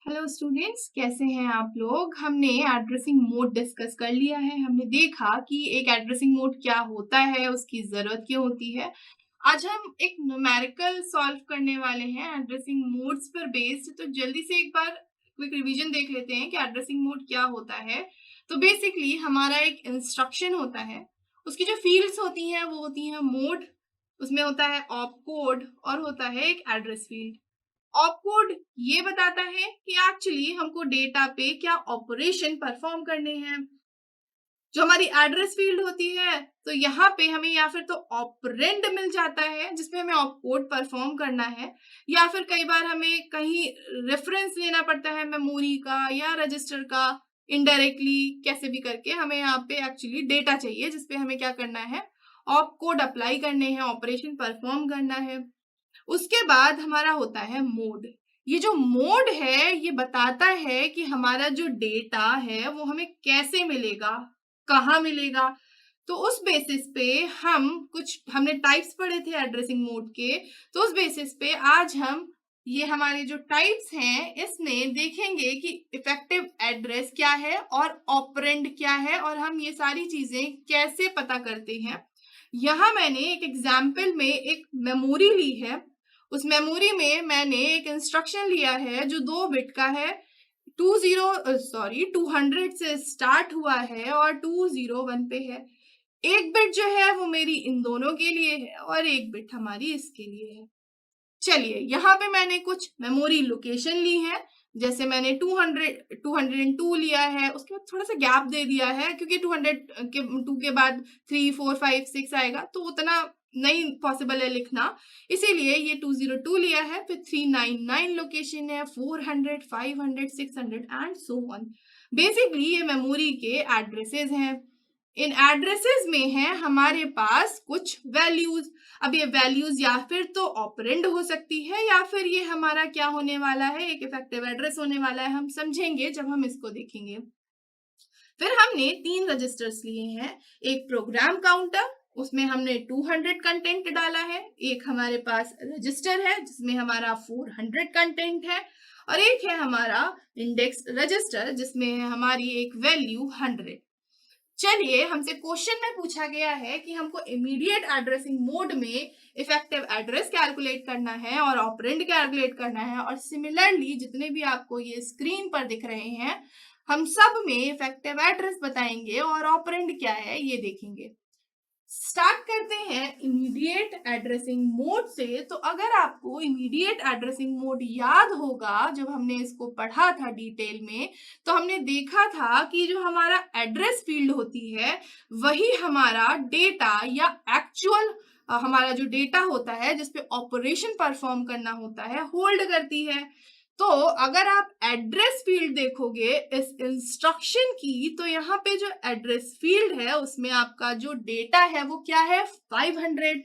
Hello students, कैसे हैं आप लोग। हमने एड्रेसिंग मोड डिस्कस कर लिया है। हमने देखा कि एक एड्रेसिंग मोड क्या होता है, उसकी ज़रूरत क्यों होती है। आज हम एक न्यूमेरिकल सॉल्व करने वाले हैं एड्रेसिंग मोड्स पर बेस्ड। तो जल्दी से एक बार क्विक रिवीजन देख लेते हैं कि एड्रेसिंग मोड क्या होता है। तो बेसिकली हमारा एक इंस्ट्रक्शन होता है, उसकी जो फील्ड्स होती हैं वो होती हैं मोड, उसमें होता है ऑप कोड और होता है एक एड्रेस फील्ड। ऑपकोड ये बताता है कि एक्चुअली हमको डेटा पे क्या ऑपरेशन परफॉर्म करने हैं। जो हमारी एड्रेस फील्ड होती है, तो यहाँ पे हमें या फिर तो ऑपरेंड मिल जाता है जिसमें हमें ऑपकोड परफॉर्म करना है, या फिर कई बार हमें कहीं रेफरेंस लेना पड़ता है मेमोरी का या रजिस्टर का। इनडायरेक्टली कैसे भी करके हमें यहाँ पे एक्चुअली डेटा चाहिए जिसपे हमें क्या करना है, ऑपकोड अप्लाई करने हैं, ऑपरेशन परफॉर्म करना है। उसके बाद हमारा होता है मोड। ये जो मोड है ये बताता है कि हमारा जो डेटा है वो हमें कैसे मिलेगा, कहाँ मिलेगा। तो उस बेसिस पे हमने टाइप्स पढ़े थे एड्रेसिंग मोड के। तो उस बेसिस पे आज हम ये हमारे जो टाइप्स हैं इसमें देखेंगे कि इफेक्टिव एड्रेस क्या है और ऑपरेंड क्या है और हम ये सारी चीजें कैसे पता करते हैं। यहाँ मैंने एक एग्जाम्पल में एक मेमोरी ली है। उस मेमोरी में मैंने एक इंस्ट्रक्शन लिया है जो 2 बिट का है। 200 से स्टार्ट हुआ है और 201 पे है। एक बिट जो है वो मेरी इन दोनों के लिए है और एक बिट हमारी इसके लिए है। चलिए, यहाँ पे मैंने कुछ मेमोरी लोकेशन ली है। जैसे मैंने 202 लिया है, उसके बाद थोड़ा सा गैप दे दिया है क्योंकि 2 के बाद 3 4 5 6 आएगा तो उतना नहीं पॉसिबल है लिखना, इसीलिए ये 202 लिया है। फिर 399 लोकेशन है, 400 500 600 एंड सो ऑन। बेसिकली ये मेमोरी के एड्रेसेस हैं। इन एड्रेसेस में है हमारे पास कुछ वैल्यूज। अब ये वैल्यूज या फिर तो ऑपरेंड हो सकती है या फिर ये हमारा क्या होने वाला है, एक इफेक्टिव एड्रेस होने वाला है। हम समझेंगे जब हम इसको देखेंगे। फिर हमने 3 रजिस्टर्स लिए हैं। एक प्रोग्राम काउंटर, उसमें हमने 200 कंटेंट डाला है। एक हमारे पास रजिस्टर है जिसमें हमारा 400 कंटेंट है और एक है हमारा इंडेक्स रजिस्टर जिसमें है हमारी एक वैल्यू 100। चलिए, हमसे क्वेश्चन में पूछा गया है कि हमको इमीडिएट एड्रेसिंग मोड में इफेक्टिव एड्रेस कैलकुलेट करना है और ऑपरेंड कैलकुलेट करना है। और सिमिलरली जितने भी आपको ये स्क्रीन पर दिख रहे हैं, हम सब में इफेक्टिव एड्रेस बताएंगे और ऑपरेंड क्या है ये देखेंगे। स्टार्ट करते हैं इमीडिएट एड्रेसिंग मोड से। तो अगर आपको इमीडिएट एड्रेसिंग मोड याद होगा, जब हमने इसको पढ़ा था डिटेल में, तो हमने देखा था कि जो हमारा एड्रेस फील्ड होती है वही हमारा डेटा या एक्चुअल हमारा जो डेटा होता है जिसपे ऑपरेशन परफॉर्म करना होता है होल्ड करती है। तो अगर आप एड्रेस फील्ड देखोगे इस इंस्ट्रक्शन की, तो यहाँ पे जो एड्रेस फील्ड है उसमें आपका जो डेटा है वो क्या है, 500।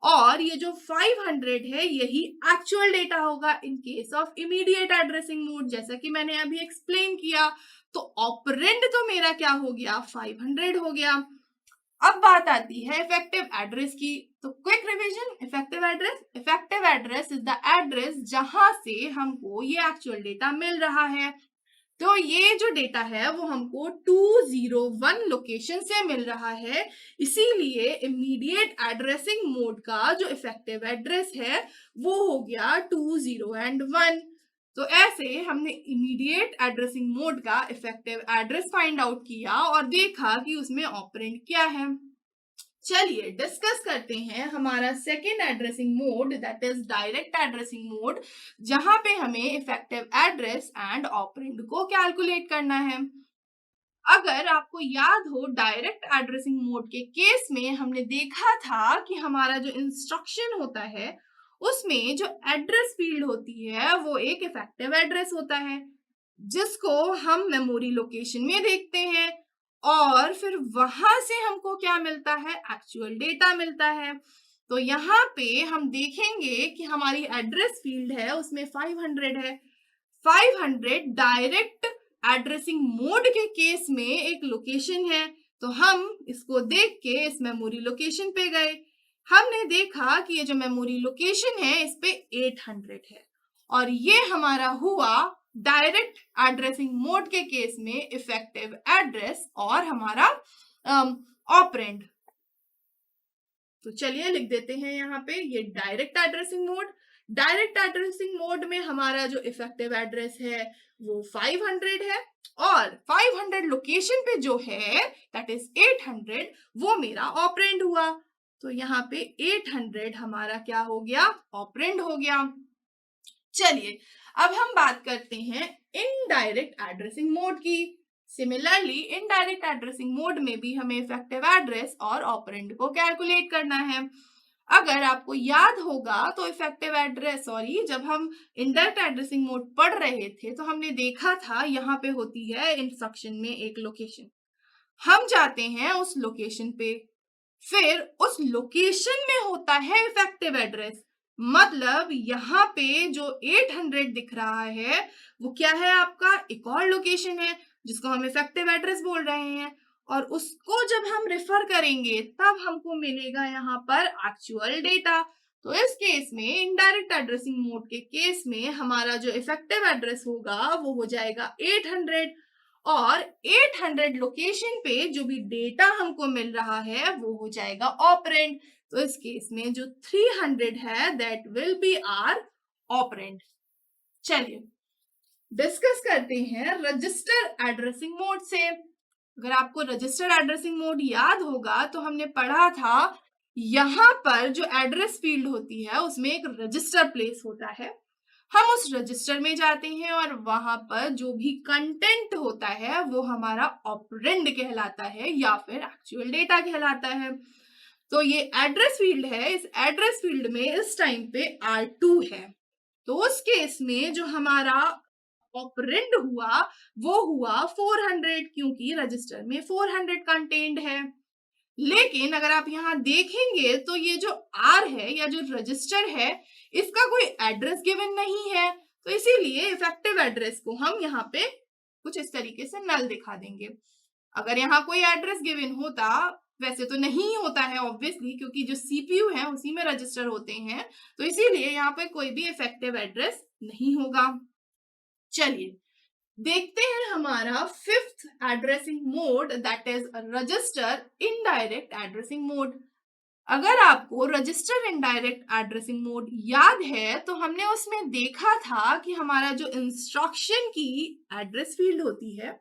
और ये जो 500 है यही एक्चुअल डेटा होगा इन case of immediate addressing mode, जैसा कि मैंने अभी एक्सप्लेन किया। तो ऑपरेंड तो मेरा क्या हो गया, 500 हो गया। अब बात आती है इफेक्टिव एड्रेस की। तो quick revision, effective address is the address जहां से हमको ये एक्चुअल डेटा मिल रहा है। तो ये जो डेटा है वो हमको 201 लोकेशन से मिल रहा है। इसीलिए इमीडिएट एड्रेसिंग मोड का जो इफेक्टिव एड्रेस है वो हो गया 201। तो ऐसे हमने इमीडिएट एड्रेसिंग मोड का इफेक्टिव एड्रेस फाइंड आउट किया और देखा कि उसमें ऑपरेंड क्या है। चलिए डिस्कस करते हैं हमारा second addressing mode, that is direct addressing mode, जहां पे हमें इफेक्टिव एड्रेस एंड ऑपरेंड को कैलकुलेट करना है। अगर आपको याद हो, डायरेक्ट एड्रेसिंग मोड के केस में हमने देखा था कि हमारा जो इंस्ट्रक्शन होता है उसमें जो एड्रेस फील्ड होती है वो एक इफेक्टिव एड्रेस होता है जिसको हम मेमोरी लोकेशन में देखते हैं और फिर वहां से हमको क्या मिलता है, एक्चुअल डेटा मिलता है। तो यहाँ पे हम देखेंगे कि हमारी एड्रेस फील्ड है उसमें 500 है। 500 डायरेक्ट एड्रेसिंग मोड के केस में एक लोकेशन है, तो हम इसको देख के इस मेमोरी लोकेशन पे गए। हमने देखा कि ये जो मेमोरी लोकेशन है इस पे 800 है और ये हमारा हुआ डायरेक्ट एड्रेसिंग मोड के केस में इफेक्टिव एड्रेस और हमारा ऑपरेंड। तो चलिए लिख देते हैं यहाँ पे ये direct addressing mode. Direct addressing mode में हमारा जो इफेक्टिव एड्रेस है वो 500 है और 500 लोकेशन पे जो है दैट इज 800 वो मेरा ऑपरेंड हुआ। तो यहाँ पे 800 हमारा क्या हो गया, ऑपरेंड हो गया। चलिए अब हम बात करते हैं इनडायरेक्ट एड्रेसिंग मोड की। सिमिलरली इनडायरेक्ट एड्रेसिंग मोड में भी हमें इफेक्टिव एड्रेस और ऑपरेंड को कैलकुलेट करना है। अगर आपको याद होगा तो इफेक्टिव एड्रेस जब हम इनडायरेक्ट एड्रेसिंग मोड पढ़ रहे थे तो हमने देखा था यहाँ पे होती है इंस्ट्रक्शन में एक लोकेशन, हम जाते हैं उस लोकेशन पे, फिर उस लोकेशन में होता है इफेक्टिव एड्रेस। मतलब यहाँ पे जो 800 दिख रहा है वो क्या है, आपका एक और लोकेशन है जिसको हम इफेक्टिव एड्रेस बोल रहे हैं, और उसको जब हम रेफर करेंगे तब हमको मिलेगा यहाँ पर एक्चुअल डेटा। तो इस केस में इनडायरेक्ट एड्रेसिंग मोड के केस में हमारा जो इफेक्टिव एड्रेस होगा वो हो जाएगा 800 और 800 लोकेशन पे जो भी डेटा हमको मिल रहा है वो हो जाएगा ऑपरेंड। तो इस केस में जो 300 है that will be our operand. चलिए डिस्कस करते हैं रजिस्टर एड्रेसिंग मोड से। अगर आपको रजिस्टर एड्रेसिंग मोड याद होगा तो हमने पढ़ा था यहाँ पर जो एड्रेस फील्ड होती है उसमें एक रजिस्टर प्लेस होता है, हम उस रजिस्टर में जाते हैं और वहां पर जो भी कंटेंट होता है वो हमारा ऑपरेंड कहलाता है या फिर एक्चुअल डेटा कहलाता है। तो ये एड्रेस फील्ड है, इस एड्रेस फील्ड में इस टाइम पे R2 है। तो उस केस में जो हमारा ऑपरेंड हुआ वो हुआ 400 क्योंकि रजिस्टर में 400 कंटेंट है। लेकिन अगर आप यहाँ देखेंगे तो ये जो R है या जो रजिस्टर है इसका कोई एड्रेस गिवन नहीं है, तो इसीलिए इफेक्टिव एड्रेस को हम यहाँ पे कुछ इस तरीके से नल दिखा देंगे। अगर यहाँ कोई एड्रेस गिवन होता, वैसे तो नहीं होता है ऑब्वियसली क्योंकि जो सीपीयू है उसी में रजिस्टर होते हैं, तो इसीलिए यहाँ पे कोई भी इफेक्टिव एड्रेस नहीं होगा। चलिए देखते हैं हमारा fifth addressing mode that is register indirect addressing mode. अगर आपको रजिस्टर इनडायरेक्ट एड्रेसिंग मोड याद है तो हमने उसमें देखा था कि हमारा जो इंस्ट्रक्शन की एड्रेस फील्ड होती है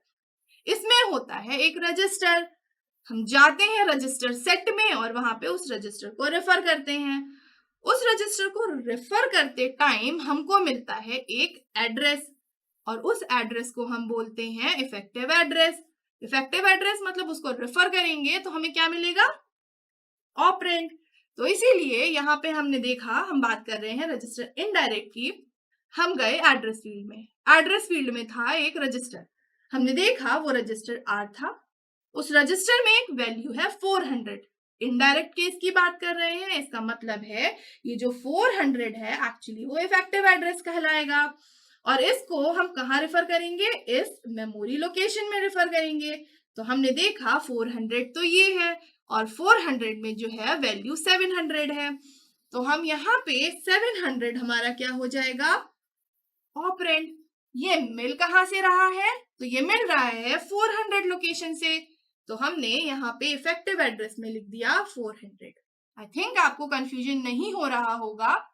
इसमें होता है एक रजिस्टर, हम जाते हैं रजिस्टर सेट में और वहां पे उस रजिस्टर को रेफर करते हैं। उस रजिस्टर को रेफर करते टाइम हमको मिलता है एक एड्रेस और उस एड्रेस को हम बोलते हैं इफेक्टिव एड्रेस। इफेक्टिव एड्रेस मतलब उसको रेफर करेंगे तो हमें क्या मिलेगा, ऑपरेंड। तो इसीलिए यहाँ पे हमने देखा, हम बात कर रहे हैं रजिस्टर इनडायरेक्ट की, हम गए एड्रेस फील्ड में, एड्रेस फील्ड में था एक रजिस्टर, हमने देखा वो रजिस्टर R था, उस रजिस्टर में एक वैल्यू है 400। इनडायरेक्ट केस की बात कर रहे हैं, इसका मतलब है ये जो 400 है एक्चुअली वो इफेक्टिव एड्रेस कहलाएगा और इसको हम कहाँ रेफर करेंगे, इस मेमोरी लोकेशन में रेफर करेंगे। तो हमने देखा 400 तो ये है और 400 में जो है वैल्यू 700 है, तो हम यहाँ पे 700 हमारा क्या हो जाएगा, ऑपरेंड। ये मिल कहाँ से रहा है, तो ये मिल रहा है 400 लोकेशन से, तो हमने यहाँ पे इफेक्टिव एड्रेस में लिख दिया 400। आई थिंक आपको कंफ्यूजन नहीं हो रहा होगा।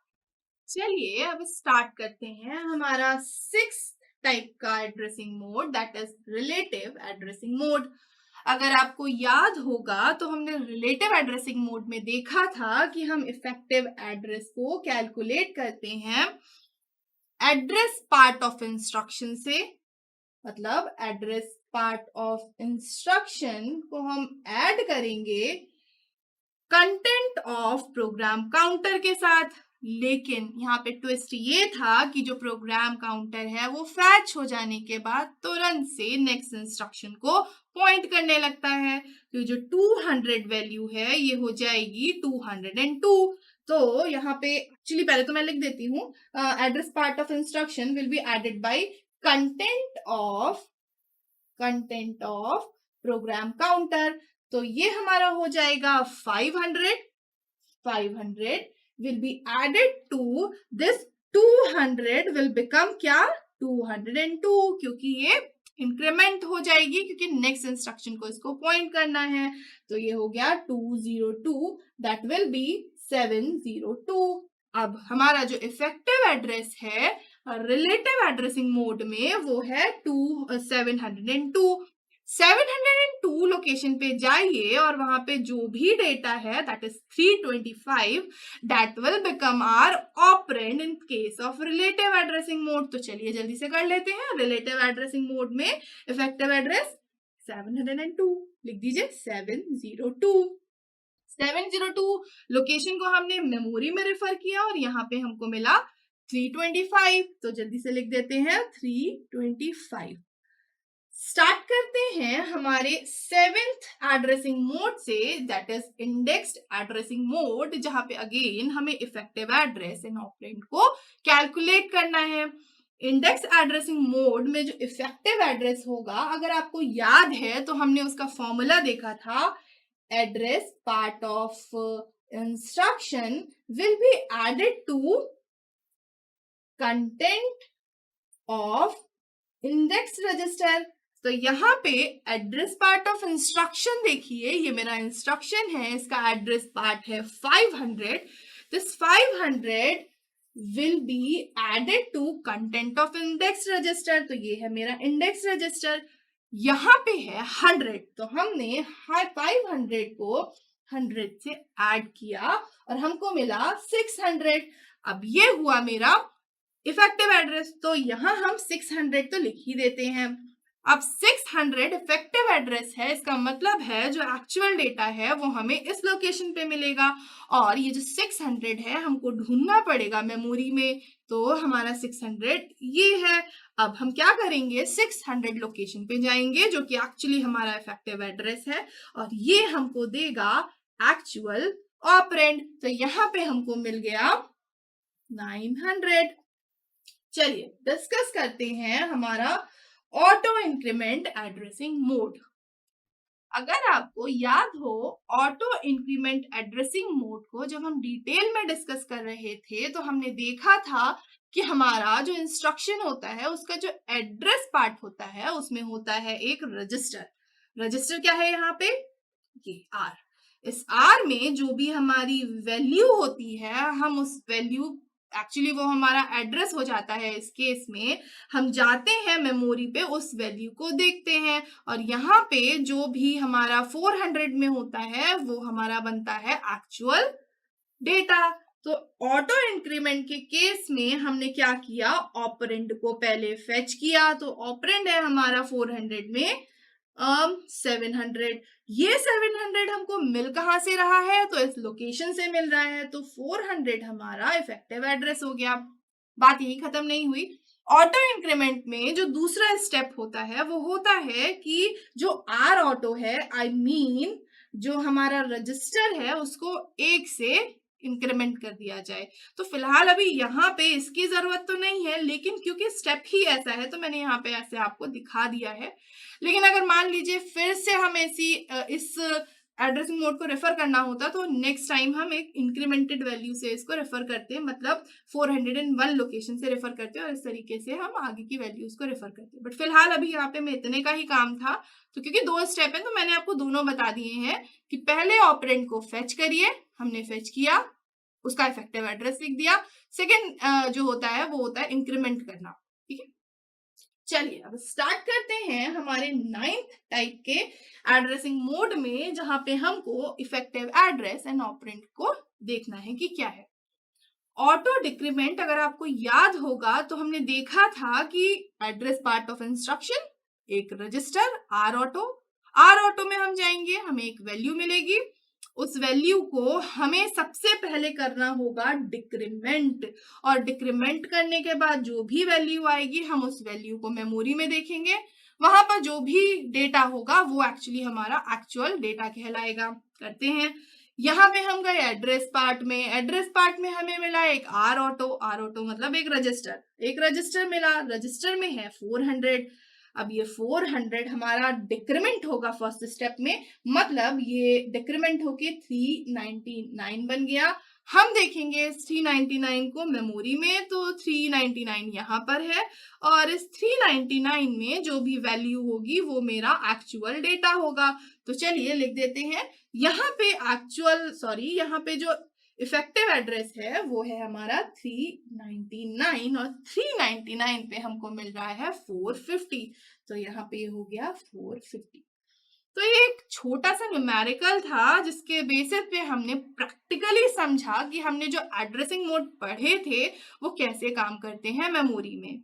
चलिए अब स्टार्ट करते हैं हमारा 6th टाइप का addressing mode that is relative addressing mode. अगर आपको याद होगा तो हमने रिलेटिव एड्रेसिंग मोड में देखा था कि हम इफेक्टिव एड्रेस को कैलकुलेट करते हैं एड्रेस पार्ट ऑफ इंस्ट्रक्शन से, मतलब एड्रेस पार्ट ऑफ इंस्ट्रक्शन को हम ऐड करेंगे कंटेंट ऑफ प्रोग्राम काउंटर के साथ। लेकिन यहाँ पे ट्विस्ट ये था कि जो प्रोग्राम काउंटर है वो फैच हो जाने के बाद तुरंत से नेक्स्ट इंस्ट्रक्शन को पॉइंट करने लगता है, तो जो 200 वैल्यू है ये हो जाएगी 202। तो यहाँ पे एक्चुअली पहले तो मैं लिख देती हूँ, address part of instruction will be added by content of program counter. तो ये हमारा हो जाएगा 500 will be added to this 200 will become क्या, 202, क्योंकि ये इंक्रीमेंट हो जाएगी क्योंकि नेक्स्ट इंस्ट्रक्शन को इसको पॉइंट करना है। तो ये हो गया 202, दैट विल बी 702। अब हमारा जो इफेक्टिव एड्रेस है रिलेटिव एड्रेसिंग मोड में वो है 702। 702 लोकेशन पे जाइए और वहां पे जो भी डेटा है that is 325, that will become our operand in case of relative addressing mode. तो चलिए जल्दी से कर लेते हैं। रिलेटिव एड्रेसिंग मोड में इफेक्टिव एड्रेस 702 लिख दीजिए। 702 लोकेशन को हमने मेमोरी में रेफर किया और यहाँ पे हमको मिला 325, तो जल्दी से लिख देते हैं 325। स्टार्ट करते हैं हमारे 7th एड्रेसिंग मोड से, that is indexed addressing mode, जहां पे अगेन हमें इफेक्टिव एड्रेस एंड ऑपरेंड को कैलकुलेट करना है। इंडेक्स एड्रेसिंग मोड में जो इफेक्टिव एड्रेस होगा, अगर आपको याद है तो हमने उसका फॉर्मूला देखा था, address part of instruction will be added to content of index register. तो यहाँ पे एड्रेस पार्ट ऑफ इंस्ट्रक्शन देखिए, ये मेरा इंस्ट्रक्शन है, इसका एड्रेस पार्ट है 500। This 500 will be added to content of index register. तो ये है मेरा इंडेक्स रजिस्टर, यहाँ पे है 100, तो हमने 500 को 100 से ऐड किया और हमको मिला 600। अब ये हुआ मेरा इफेक्टिव एड्रेस, तो यहां हम 600 तो लिख ही देते हैं। अब 600 इफेक्टिव एड्रेस है, इसका मतलब है जो एक्चुअल डेटा है वो हमें इस लोकेशन पे मिलेगा, और ये जो 600 है हमको ढूंढना पड़ेगा मेमोरी में, तो हमारा 600 ये है। अब हम क्या करेंगे, 600 लोकेशन पे जाएंगे जो कि एक्चुअली हमारा इफेक्टिव एड्रेस है, और ये हमको देगा एक्चुअल ऑपरेंड। तो यहाँ पे हमको मिल गया 900। चलिए डिस्कस करते हैं हमारा ऑटो इंक्रीमेंट एड्रेसिंग मोड। अगर आपको याद हो, ऑटो इंक्रीमेंट एड्रेसिंग मोड को जब हम डिटेल में डिस्कस कर रहे थे तो हमने देखा था कि हमारा जो इंस्ट्रक्शन होता है उसका जो एड्रेस पार्ट होता है उसमें होता है एक रजिस्टर। रजिस्टर क्या है यहाँ पे, ये आर। इस आर में जो भी हमारी वैल्यू होती है, हम उस वैल्यू, एक्चुअली वो हमारा एड्रेस हो जाता है। इस केस में हम जाते हैं मेमोरी पे, उस वैल्यू को देखते हैं, और यहाँ पे जो भी हमारा 400 में होता है वो हमारा बनता है एक्चुअल डेटा। तो ऑटो इंक्रीमेंट के केस में हमने क्या किया, ऑपरेंड को पहले फेच किया, तो ऑपरेंड है हमारा 400 में 700। ये 700 हमको मिल कहां से रहा है, तो इस लोकेशन से मिल रहा है, तो 400 हमारा इफेक्टिव एड्रेस हो गया। बात यही खत्म नहीं हुई। ऑटो इंक्रीमेंट में जो दूसरा स्टेप होता है वो होता है कि जो आर ऑटो है, आई मीन जो हमारा रजिस्टर है, उसको 1 से इंक्रीमेंट कर दिया जाए। तो फिलहाल अभी यहाँ पे इसकी जरूरत तो नहीं है, लेकिन क्योंकि स्टेप ही ऐसा है तो मैंने यहाँ पे ऐसे आपको दिखा दिया है। लेकिन अगर मान लीजिए फिर से हम ऐसी इस एड्रेसिंग मोड को रेफर करना होता तो नेक्स्ट टाइम हम एक इंक्रीमेंटेड वैल्यू से इसको रेफर करते हैं, मतलब 401 लोकेशन से रेफर करते हैं, और इस तरीके से हम आगे की वैल्यूज को रेफर करते हैं। बट फिलहाल अभी यहाँ पे मैं इतने का ही काम था, तो क्योंकि 2 स्टेप है तो मैंने आपको दोनों बता दिए हैं कि पहले ऑपरेंड को फेच करिए, हमने फेच किया, उसका इफेक्टिव एड्रेस लिख दिया। सेकेंड जो होता है वो होता है इंक्रीमेंट करना। ठीक है, चलिए अब स्टार्ट करते हैं हमारे 9th टाइप के एड्रेसिंग मोड में, जहां पे हमको इफेक्टिव एड्रेस एंड ऑपरेंड को देखना है कि क्या है। ऑटो डिक्रीमेंट, अगर आपको याद होगा तो हमने देखा था कि एड्रेस पार्ट ऑफ इंस्ट्रक्शन एक रजिस्टर आर ऑटो में हम जाएंगे, हमें एक वैल्यू मिलेगी, उस वैल्यू को हमें सबसे पहले करना होगा डिक्रीमेंट, और डिक्रीमेंट करने के बाद जो भी वैल्यू आएगी हम उस वैल्यू को मेमोरी में देखेंगे, वहां पर जो भी डेटा होगा वो एक्चुअली हमारा एक्चुअल डेटा कहलाएगा। करते हैं, यहाँ पे हम गए एड्रेस पार्ट में, एड्रेस पार्ट में हमें मिला एक आर ऑटो मतलब एक रजिस्टर मिला, रजिस्टर में है 400। अब ये 400 हमारा डिक्रीमेंट होगा फर्स्ट स्टेप में, मतलब ये डिक्रीमेंट होके 399 बन गया। हम देखेंगे इस 399 को मेमोरी में, तो 399 यहाँ पर है और इस 399 में जो भी वैल्यू होगी वो मेरा एक्चुअल डेटा होगा। तो चलिए लिख देते हैं, यहाँ पे यहाँ पे जो इफेक्टिव एड्रेस है वो है हमारा 399 और 399 पे हमको मिल रहा है 450। तो यहाँ पे हो गया 450। तो ये एक छोटा सा न्यूमेरिकल था जिसके बेसिस पे हमने प्रैक्टिकली समझा कि हमने जो एड्रेसिंग मोड पढ़े थे वो कैसे काम करते हैं मेमोरी में।